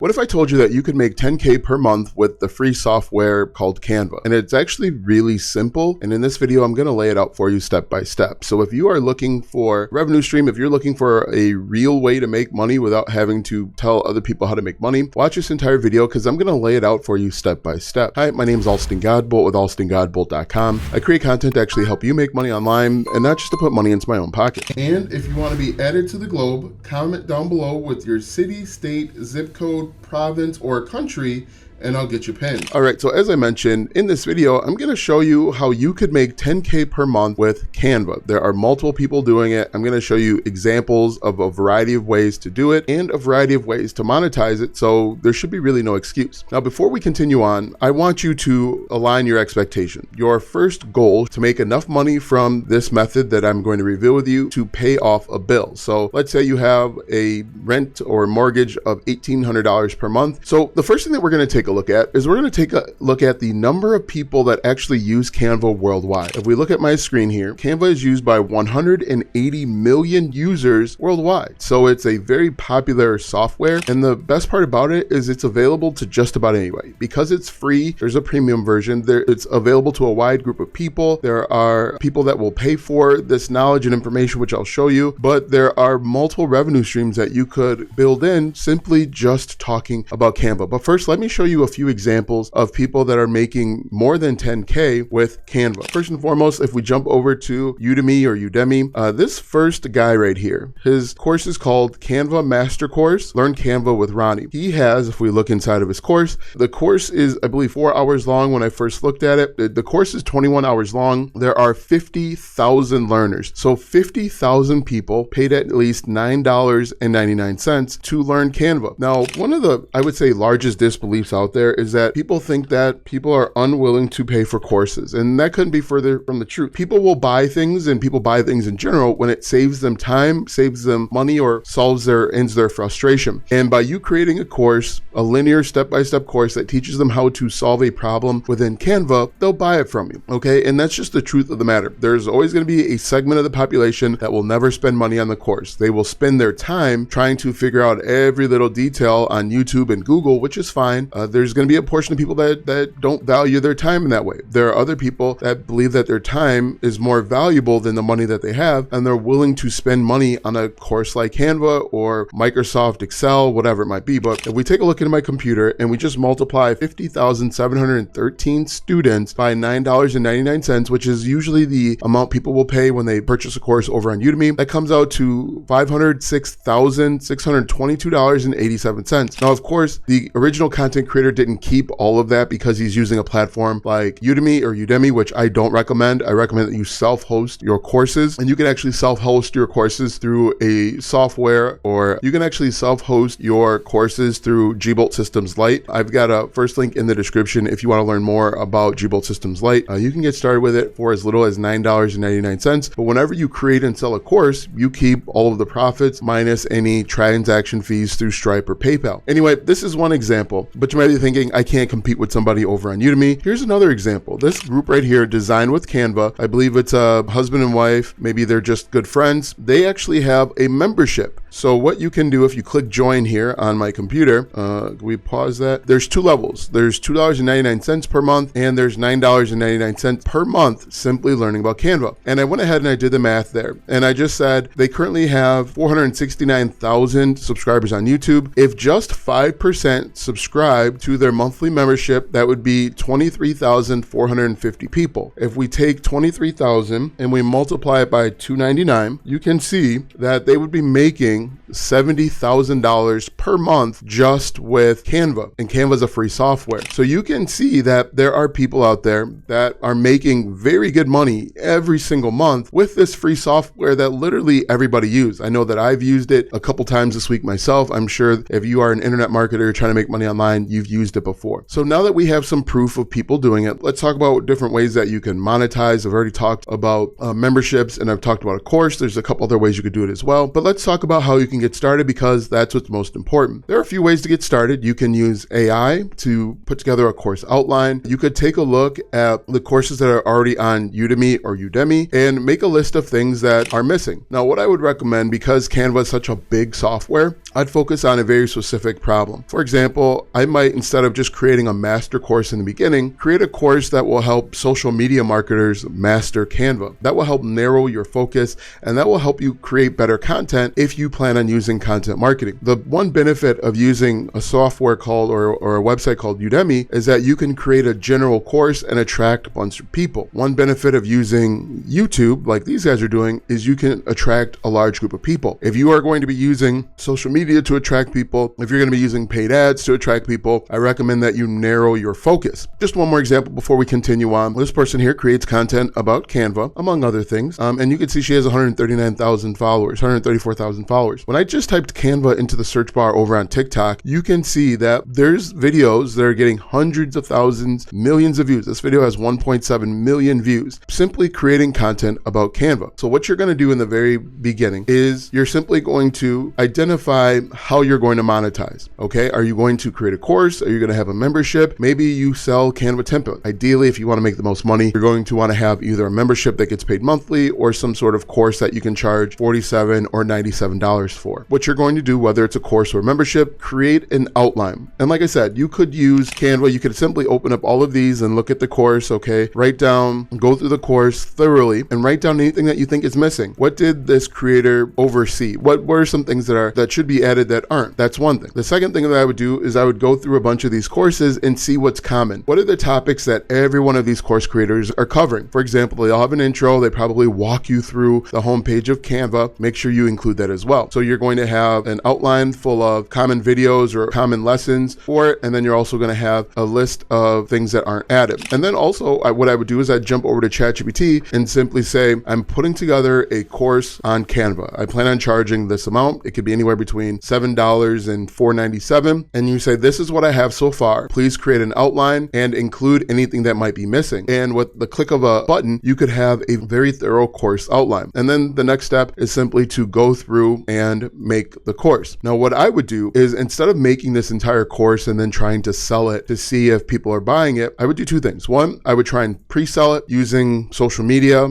What if I told you that you could make 10K per month with the free software called Canva? And it's actually really simple. And in this video, I'm going to lay it out for you step by step. So if you are looking for revenue stream, if you're looking for a real way to make money without having to tell other people how to make money, watch this entire video because I'm going to lay it out for you step by step. Hi, my name is Alston Godbolt with alstongodbolt.com. I create content to actually help you make money online and not just to put money into my own pocket. And if you want to be added to the globe, comment down below with your city, state, zip code, province, or country, and I'll get you pinned. All right, so as I mentioned in this video, I'm going to show you how you could make 10K per month with Canva. There are multiple people doing it. I'm going to show you examples of a variety of ways to do it and a variety of ways to monetize it. So there should be really no excuse. Now, before we continue on, I want you to align your expectation. Your first goal is to make enough money from this method that I'm going to reveal with you to pay off a bill. So let's say you have a rent or mortgage of $1,800 per month. So the first thing that we're going to take a look at is we're going to take a look at the number of people that actually use Canva worldwide. If we look at my screen here, Canva is used by 180 million users worldwide. So it's a very popular software. And the best part about it is it's available to just about anybody. Because it's free, there's a premium version. It's available to a wide group of people. There are people that will pay for this knowledge and information, which I'll show you, but there are multiple revenue streams that you could build in simply just talking about Canva. But first, let me show you a few examples of people that are making more than 10K with Canva. First and foremost, if we jump over to Udemy or Udemy, this first guy right here, his course is called Canva Master Course, Learn Canva with Ronnie. He has, if we look inside of his course, the course is, I believe, 4 hours long when I first looked at it. The course is 21 hours long. There are 50,000 learners. So 50,000 people paid at least $9.99 to learn Canva. Now, one of the, I would say, largest disbeliefs out there is that people think that people are unwilling to pay for courses, and that couldn't be further from the truth. People will buy things, and people buy things in general when it saves them time, saves them money, or ends their frustration. And by you creating a course, a linear step-by-step course that teaches them how to solve a problem within Canva, they'll buy it from you, okay? And that's just the truth of the matter. There's always going to be a segment of the population that will never spend money on the course. They will spend their time trying to figure out every little detail on YouTube and Google, which is fine. There's going to be a portion of people that don't value their time in that way. There are other people that believe that their time is more valuable than the money that they have, and they're willing to spend money on a course like Canva or Microsoft Excel, whatever it might be. But if we take a look into my computer and we just multiply 50,713 students by $9.99, which is usually the amount people will pay when they purchase a course over on Udemy, that comes out to $506,622.87. Now, of course, the original content creator didn't keep all of that because he's using a platform like Udemy, which I don't recommend. I recommend that you self-host your courses, and you can actually self-host your courses through a software, or you can actually self-host your courses through Gbolt Systems Lite. I've got a first link in the description if you want to learn more about Gbolt Systems Lite. You can get started with it for as little as $9.99. But whenever you create and sell a course, you keep all of the profits minus any transaction fees through Stripe or PayPal. Anyway, this is one example, but you might be thinking, I can't compete with somebody over on Udemy. Here's another example. This group right here, Design with Canva, I believe it's a husband and wife, maybe they're just good friends. They actually have a membership. So what you can do if you click join here on my computer, we pause that. There's two levels. There's $2.99 per month, and there's $9.99 per month simply learning about Canva. And I went ahead and I did the math there. And I just said they currently have 469,000 subscribers on YouTube. If just 5% subscribe to their monthly membership, that would be 23,450 people. If we take 23,000 and we multiply it by 299, you can see that they would be making $70,000 per month just with Canva. And Canva is a free software. So you can see that there are people out there that are making very good money every single month with this free software that literally everybody uses. I know that I've used it a couple times this week myself. I'm sure if you are an internet marketer trying to make money online, you've used it before. So now that we have some proof of people doing it, let's talk about different ways that you can monetize. I've already talked about memberships, and I've talked about a course. There's a couple other ways you could do it as well. But let's talk about how you can get started, because that's what's most important. There are a few ways to get started. You can use AI to put together a course outline. You could take a look at the courses that are already on Udemy or Udemy and make a list of things that are missing. Now, what I would recommend, because Canva is such a big software, I'd focus on a very specific problem. For example, I might, instead of just creating a master course in the beginning, create a course that will help social media marketers master Canva. That will help narrow your focus, and that will help you create better content if you plan on using content marketing. The one benefit of using a software called or a website called Udemy is that you can create a general course and attract a bunch of people. One benefit of using YouTube, like these guys are doing, is you can attract a large group of people. If you are going to be using social media to attract people, if you're going to be using paid ads to attract people, I recommend that you narrow your focus. Just one more example before we continue on. This person here creates content about Canva, among other things, and you can see she has 139,000 followers, 134,000 followers. When I just typed Canva into the search bar over on TikTok, you can see that there's videos that are getting hundreds of thousands, millions of views. This video has 1.7 million views, simply creating content about Canva. So what you're going to do in the very beginning is you're simply going to identify how you're going to monetize. Okay, are you going to create a course? Are you going to have a membership? Maybe you sell Canva template. Ideally, if you want to make the most money, you're going to want to have either a membership that gets paid monthly or some sort of course that you can charge $47 or $97 for. What you're going to do, whether it's a course or a membership, create an outline. And like I said, you could use Canva. You could simply open up all of these and look at the course, okay? Write down, go through the course thoroughly and write down anything that you think is missing. What did this creator oversee? What were some things that should be added that aren't? That's one thing. The second thing that I would do is I would go through a bunch of these courses and see what's common. What are the topics that every one of these course creators are covering? For example, they all have an intro. They probably walk you through the homepage of Canva. Make sure you include that as well. So you're going to have an outline full of common videos or common lessons for it. And then you're also going to have a list of things that aren't added. And then also what I would do is I'd jump over to ChatGPT and simply say, I'm putting together a course on Canva. I plan on charging this amount. It could be anywhere between $7 and $4.97. And you say, this is what I have so far. Please create an outline and include anything that might be missing. And with the click of a button, you could have a very thorough course outline. And then the next step is simply to go through and make the course. Now, what I would do is instead of making this entire course and then trying to sell it to see if people are buying it, I would do two things. One, I would try and pre-sell it using social media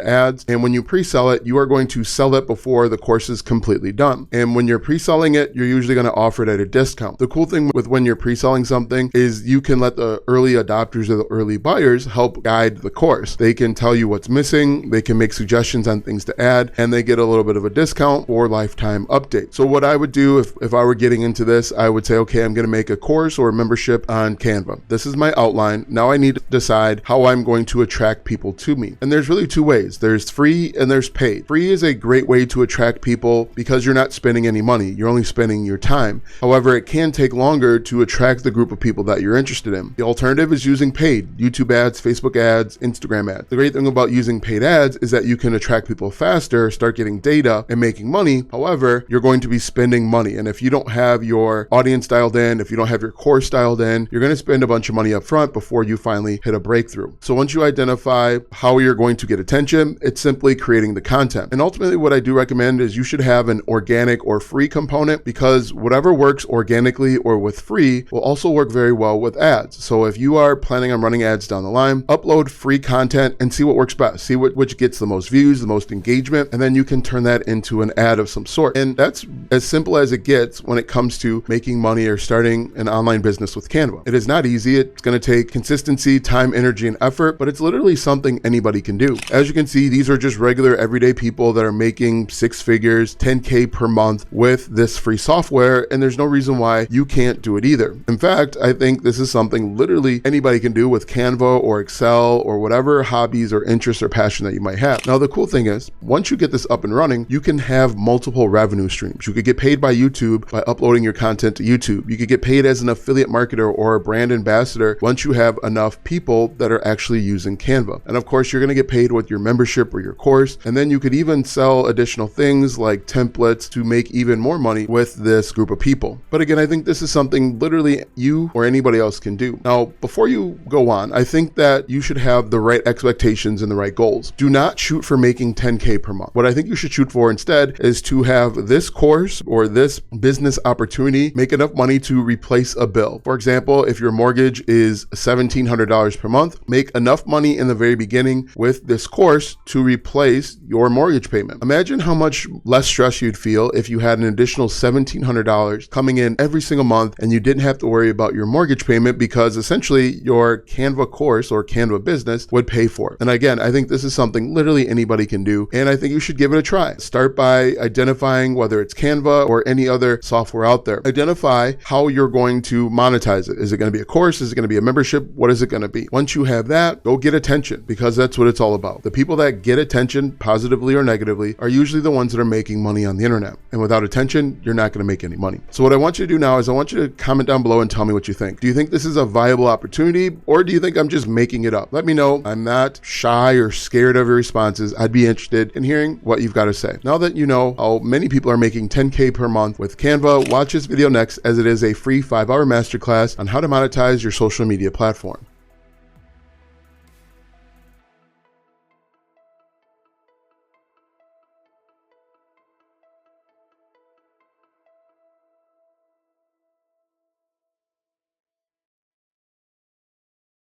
ads. And when you pre-sell it, you are going to sell it before the course is completely done. And when you're pre-selling it, you're usually going to offer it at a discount. The cool thing with when you're pre-selling something is you can let the early adopters or the early buyers help guide the course. They can tell you what's missing, they can make suggestions on things to add, and they get a little bit of a discount or lifetime update. So what I would do if I were getting into this, I would say, okay, I'm going to make a course or a membership on Canva. This is my outline. Now I need to decide how I'm going to attract people to me. And there's really two ways. There's free and there's paid. Free is a great way to attract people because you're not spending any money. You're only spending your time. However, it can take longer to attract the group of people that you're interested in. The alternative is using paid YouTube ads, Facebook ads, Instagram ads. The great thing about using paid ads is that you can attract people faster, start getting data and making money. However, you're going to be spending money. And if you don't have your audience dialed in, if you don't have your course dialed in, you're going to spend a bunch of money up front before you finally hit a breakthrough. So once you identify how you're going to get attention, it's simply creating the content. And ultimately what I do recommend is you should have an organic or free component, because whatever works organically or with free will also work very well with ads. So if you are planning on running ads down the line, upload free content and see what works best. See which gets the most views, the most engagement, and then you can turn that into an ad of some sort. And that's as simple as it gets when it comes to making money or starting an online business with Canva. It is not easy. It's going to take consistency, time, energy, and effort, but it's literally something anybody can do. As you can see, these are just regular everyday people that are making six figures, 10K per month with this free software, and there's no reason why you can't do it either. In fact, I think this is something literally anybody can do with Canva or Excel or whatever hobbies or interests or passion that you might have. Now, the cool thing is, once you get this up and running, you can have multiple revenue streams. You could get paid by YouTube by uploading your content to YouTube. You could get paid as an affiliate marketer or a brand ambassador once you have enough people that are actually using Canva. And of course, you're going to get paid with your membership or your course. And then you could even sell additional things like templates to make even more money with this group of people. But again, I think this is something literally you or anybody else can do. Now, before you go on, I think that you should have the right expectations and the right goals. Do not shoot for making 10K per month. What I think you should shoot for instead is to have this course or this business opportunity make enough money to replace a bill. For example, if your mortgage is $1,700 per month, make enough money in the very beginning with this course to replace your mortgage payment. Imagine how much less stress you'd feel if you had an additional $1,700 coming in every single month, and you didn't have to worry about your mortgage payment because essentially your Canva course or Canva business would pay for it. And again, I think this is something literally anybody can do, and I think you should give it a try. Start by identifying whether it's Canva or any other software out there. Identify how you're going to monetize it. Is it going to be a course? Is it going to be a membership? What is it going to be? Once you have that, go get attention, because that's what it's all about. The people that get attention, positively or negatively, are usually the ones that are making money on the internet. And without attention, you're not going to make any money. So what I want you to do now is I want you to comment down below and tell me what you think. Do you think this is a viable opportunity, or do you think I'm just making it up? Let me know. I'm not shy or scared of your responses. I'd be interested in hearing what you've got to say. Now that you know how many people are making 10K per month with Canva, watch this video next, as it is a free 5-hour masterclass on how to monetize your social media platform.